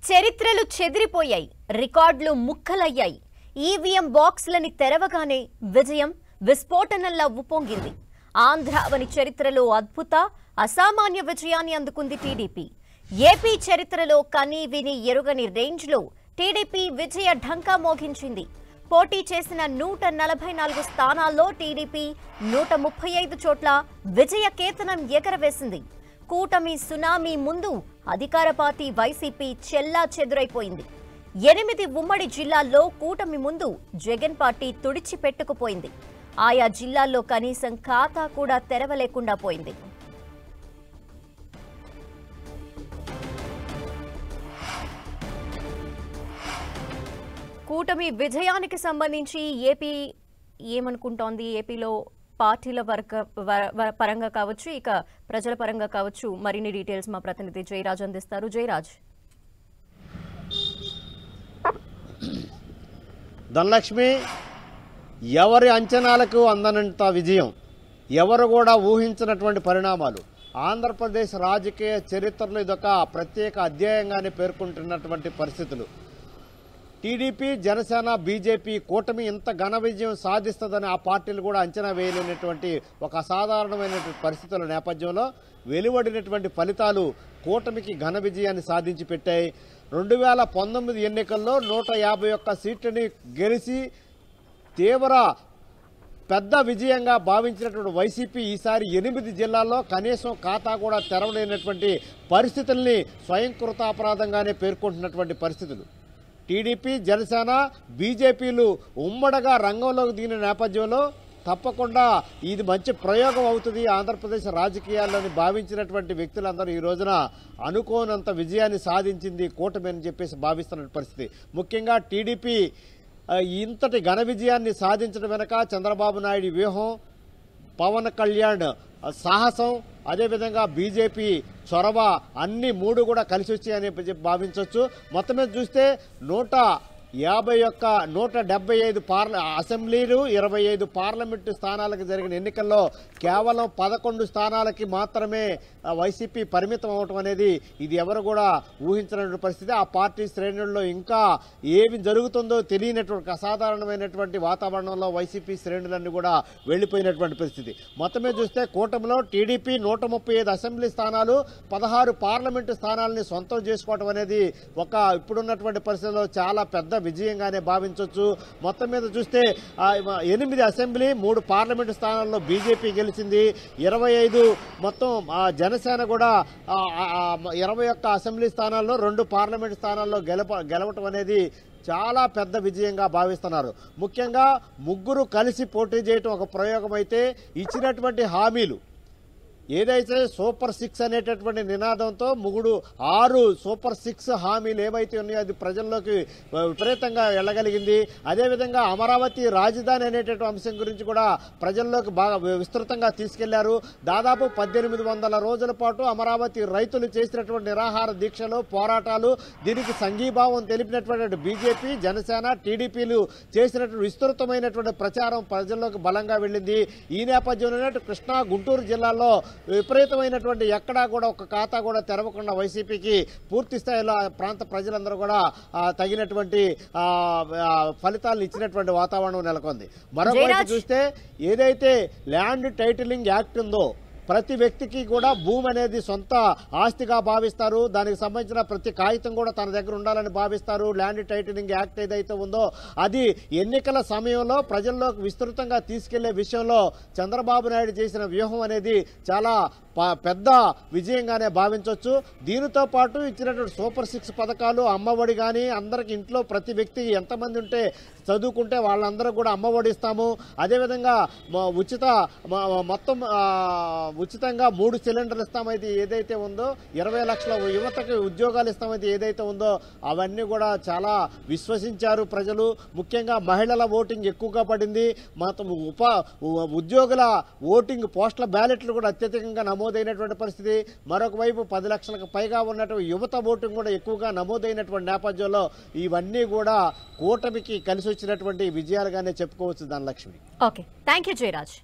చరిత్రలు చెదిరిపోయాయి, రికార్డులు ముక్కలయ్యాయి. ఈవీఎం బాక్స్లని తెరవగానే విజయం విస్ఫోటనంలా ఉప్పొంగింది. ఆంధ్రావని చరిత్రలో అద్భుత అసామాన్య విజయాన్ని అందుకుంది టీడీపీ. ఏపీ చరిత్రలో కనీ విని ఎరుగని రేంజ్లో టీడీపీ విజయ ఢంకా మోగించింది. పోటీ చేసిన 144 స్థానాల్లో టీడీపీ 135 చోట్ల విజయ కేతనం ఎగరవేసింది. కూటమి సునామీ ముందు అధికార పార్టీ వైసీపీ చెల్లా చెదురైపోయింది. 8 ఉమ్మడి జిల్లాల్లో కూటమి ముందు జగన్ పార్టీ తుడిచిపెట్టుకుపోయింది. ఆయా జిల్లాల్లో కనీసం ఖాతా కూడా తెరవలేకుండా పోయింది. కూటమి విజయానికి సంబంధించి ఏపీ ఏమనుకుంటోంది? ఏపీలో పార్టీల పరంగా కావచ్చు, ఇక ప్రజల పరంగా కావచ్చు, మరిన్ని డీటెయిల్స్ మా ప్రతినిధి జయరాజ్ అందిస్తారు. జయరాజ్. ధనలక్ష్మి, ఎవరి అంచనాలకు అందనంత విజయం, ఎవరు కూడా ఊహించినటువంటి పరిణామాలు. ఆంధ్రప్రదేశ్ రాజకీయ చరిత్రలో ఇదొక ప్రత్యేక అధ్యాయంగానే పేర్కొంటున్నటువంటి పరిస్థితులు. టీడీపీ, జనసేన, బీజేపీ కూటమి ఇంత ఘన విజయం సాధిస్తుందని ఆ పార్టీలు కూడా అంచనా వేయలేనటువంటి ఒక అసాధారణమైనటువంటి పరిస్థితుల నేపథ్యంలో వెలువడినటువంటి ఫలితాలు కూటమికి ఘన విజయాన్ని సాధించి పెట్టాయి. 2019 ఎన్నికల్లో 151 సీట్లని గెలిచి తీవ్ర పెద్ద విజయంగా భావించినటువంటి వైసీపీ ఈసారి 8 జిల్లాల్లో కనీసం ఖాతా కూడా తెరవలేనటువంటి పరిస్థితుల్ని స్వయంకృతాపరాధంగానే పేర్కొంటున్నటువంటి పరిస్థితులు. టీడీపీ, జనసేన, బీజేపీలు ఉమ్మడిగా రంగంలోకి దిగిన నేపథ్యంలో తప్పకుండా ఇది మంచి ప్రయోగం అవుతుంది ఆంధ్రప్రదేశ్ రాజకీయాల్లోని భావించినటువంటి వ్యక్తులందరూ ఈ రోజున అనుకోనంత విజయాన్ని సాధించింది కూటమి అని చెప్పేసి భావిస్తున్న పరిస్థితి. ముఖ్యంగా టీడీపీ ఇంతటి ఘన విజయాన్ని సాధించడం వెనక చంద్రబాబు నాయుడు వ్యూహం, పవన్ కళ్యాణ్ సాహసం, అదేవిధంగా బీజేపీ చొరవ అన్ని మూడు కూడా కలిసి వచ్చాయని భావించవచ్చు. మొత్తం మీద చూస్తే 175 అసెంబ్లీలు, 25 పార్లమెంటు స్థానాలకు జరిగిన ఎన్నికల్లో కేవలం 11 స్థానాలకి మాత్రమే వైసీపీ పరిమితం అవటం అనేది ఇది ఎవరు కూడా ఊహించినటువంటి పరిస్థితి. ఆ పార్టీ శ్రేణుల్లో ఇంకా ఏమి జరుగుతుందో తెలియనటువంటి అసాధారణమైనటువంటి వాతావరణంలో వైసీపీ శ్రేణులన్నీ కూడా వెళ్లిపోయినటువంటి పరిస్థితి. మొత్తం మీద చూస్తే కూటమిలో టీడీపీ 135 అసెంబ్లీ స్థానాలు, 16 పార్లమెంటు స్థానాలని సొంతం చేసుకోవటం అనేది ఒక ఇప్పుడున్నటువంటి పరిస్థితుల్లో చాలా పెద్ద విజయంగానే భావించవచ్చు. మొత్తం మీద చూస్తే 8 అసెంబ్లీ, 3 పార్లమెంటు స్థానాల్లో బీజేపీ గెలిచింది. 25 మొత్తం జనసేన కూడా 21 అసెంబ్లీ స్థానాల్లో, 2 పార్లమెంటు స్థానాల్లో గెలవటం అనేది చాలా పెద్ద విజయంగా భావిస్తున్నారు. ముఖ్యంగా ముగ్గురు కలిసి పోటీ చేయటం ఒక ప్రయోగం అయితే, ఇచ్చినటువంటి హామీలు ఏదైతే సూపర్ 6 అనేటటువంటి నినాదంతో 6 సూపర్ 6 హామీలు ఏవైతే ఉన్నాయో అది ప్రజల్లోకి విపరీతంగా వెళ్ళగలిగింది. అదేవిధంగా అమరావతి రాజధాని అనేటటువంటి అంశం గురించి కూడా ప్రజల్లోకి బాగా విస్తృతంగా తీసుకెళ్లారు. దాదాపు 1800 రోజుల పాటు అమరావతి రైతులు చేసినటువంటి నిరాహార దీక్షలు, పోరాటాలు, దీనికి సంఘీభావం తెలిపినటువంటి బీజేపీ, జనసేన, టీడీపీలు చేసినటువంటి విస్తృతమైనటువంటి ప్రచారం ప్రజల్లోకి బలంగా వెళ్ళింది. ఈ నేపథ్యంలోనే కృష్ణా, గుంటూరు జిల్లాల్లో విపరీతమైనటువంటి ఎక్కడా కూడా ఒక ఖాతా కూడా తెరవకుండా వైసీపీకి పూర్తి స్థాయిలో ప్రాంత ప్రజలందరూ కూడా తగినటువంటి ఫలితాలను ఇచ్చినటువంటి వాతావరణం నెలకొంది. మరోవైపు చూస్తే ఏదైతే ల్యాండ్ టైటిలింగ్ యాక్ట్ ఉందో, ప్రతి వ్యక్తికి కూడా భూమి అనేది సొంత ఆస్తిగా భావిస్తారు. దానికి సంబంధించిన ప్రతి కాగితం కూడా తన దగ్గర ఉండాలని భావిస్తారు. ల్యాండ్ టైటిలింగ్ యాక్ట్ ఏదైతే ఉందో అది ఎన్నికల సమయంలో ప్రజల్లోకి విస్తృతంగా తీసుకెళ్లే విషయంలో చంద్రబాబు నాయుడు చేసిన వ్యూహం అనేది చాలా పెద్ద విజయంగానే భావించవచ్చు. దీనితో పాటు ఇచ్చినటువంటి సూపర్ 6 పథకాలు, అమ్మఒడి కానీ, అందరికి ఇంట్లో ప్రతి వ్యక్తి ఎంతమంది ఉంటే చదువుకుంటే వాళ్ళందరూ కూడా అమ్మఒడి ఇస్తాము. అదేవిధంగా ఉచితంగా 3 సిలిండర్లు ఇస్తామైతే ఏదైతే ఉందో, 20 లక్షల యువతకి ఉద్యోగాలు ఇస్తామైతే ఏదైతే ఉందో అవన్నీ కూడా చాలా విశ్వసించారు ప్రజలు. ముఖ్యంగా మహిళల ఓటింగ్ ఎక్కువగా పడింది. మొత్తం ఉద్యోగుల ఓటింగ్ పోస్టల్ బ్యాలెట్లు కూడా అత్యధికంగా నమోదైనటువంటి పరిస్థితి. మరొక వైపు 10 లక్షలకు పైగా ఉన్నటువంటి యువత ఓటింగ్ కూడా ఎక్కువగా నమోదైనటువంటి నేపథ్యంలో ఇవన్నీ కూడా కూటమికి కలిసి వచ్చినటువంటి విజయాలుగానే చెప్పుకోవచ్చు Dhanalakshmi. Okay, thank you Jayaraj.